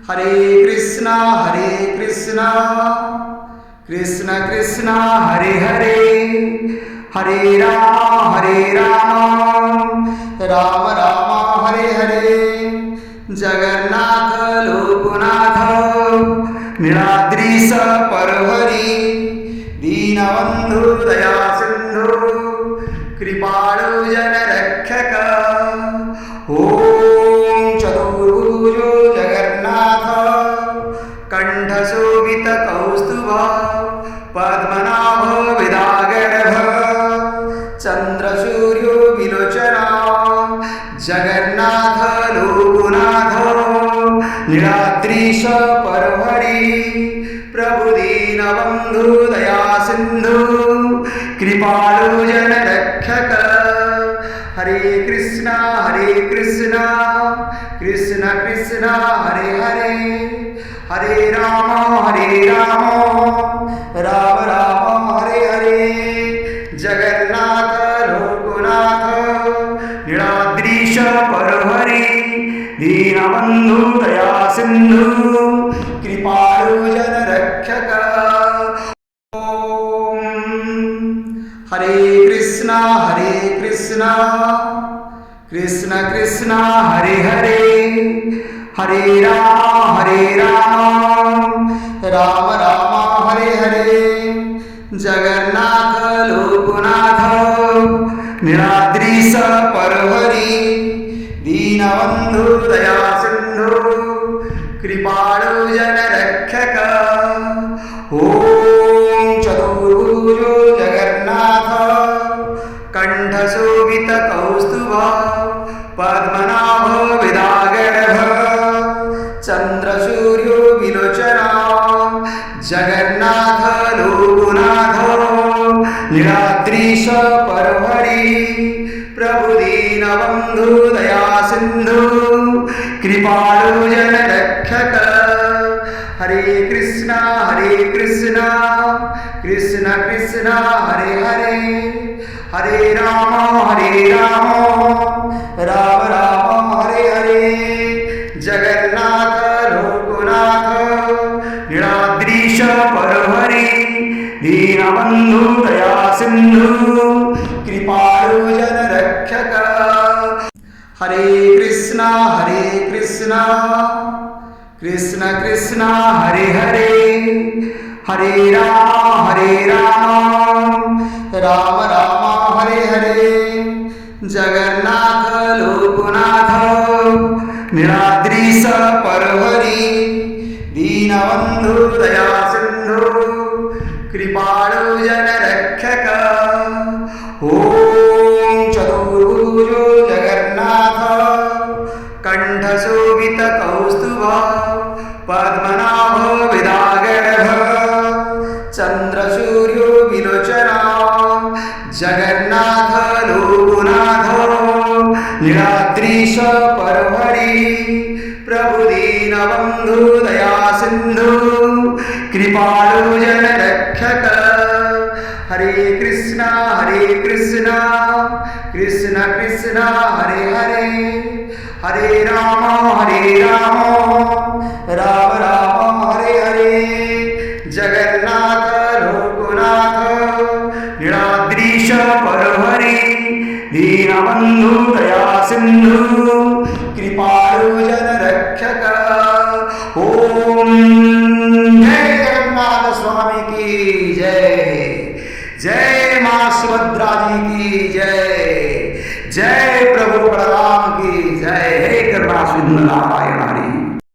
हरे कृष्णा कृष्ण कृष्ण हरे हरे, हरे राम राम राम हरे हरे। जगन्नाथ लोकनाथ नीलाद्रीश परहरि, दीनबंधु दया सिंधु कृपाळु जनरक्षक। ओम चतुर्भुजो जगन्नाथ कंठशोभित कौस्तुभ, पद्मनाभ विदागर्भ चंद्रसूर्यो विलोचना। जगन्नाथ लोकनाथ नीलाद्रीश परहरि, प्रभु दीनबंधु दया सिंधु कृपाळु जनरक्षक। हरे कृष्णा कृष्ण कृष्ण हरे हरे, हरे राम राम राम हरे हरे। जगन्नाथ लोकनाथ नीलाद्रीश परहरि, दीनबंधु दया सिंधु कृपाळु जनरक्षक। हरे कृष्णा कृष्ण कृष्ण हरे हरे, हरे राम राम राम हरे हरे। जगन्नाथ लोकनाथ नीलाद्रीश परहरि, दीनबंधु दया सिंधु कृपाळु जनरक्षक। ओम चतुर्भुजो जगन्नाथ कंठशोभित कौस्तुभ, पद्मनाभ विदागर्भ चंद्रसूर्यो विलोचना। जगन्नाथ लोकनाथ नीलाद्रीश परहरि, प्रभु दीनबंधु दया सिंधु कृपाळु जनरक्षक। हरे कृष्णा कृष्ण कृष्ण हरे हरे, हरे राम राम राम हरे हरे। जगन्नाथ लोकनाथ नीलाद्रीश परहरि, दीनबंधु दया सिंधु कृपाळु जनरक्षक। हरे कृष्णा कृष्ण कृष्ण हरे हरे, हरे राम राम राम हरे हरे। जगन्नाथ लोकनाथ नीलाद्रीश परहरि, दीनबंधु दया सिंधु कृपाळु जनरक्षक। ओम चतुर्भुजो जगन्नाथ कंठशोभित कौस्तुभ, पद्मनाभ विदागर्भ चंद्रसूर्यो विलोचना। जगन्नाथ लोकनाथ नीलाद्रीश परहरि, प्रभु दीनबंधु दया सिंधु कृपाळु जनरक्षक। हरे कृष्णा कृष्ण कृष्ण हरे हरे, हरे राम राम राम हरे हरे। जगन्नाथ लोकनाथ नीलाद्रीश परहरि, दीनबंधु दया सिंधु कृपाळु जनरक्षक। ओम जय जगन्नाथ स्वामी की जय, जय मां सुभद्रा जी की जय, जय प्रभु बलराम की जय। हे करुणा सिंधु नारायण हरि।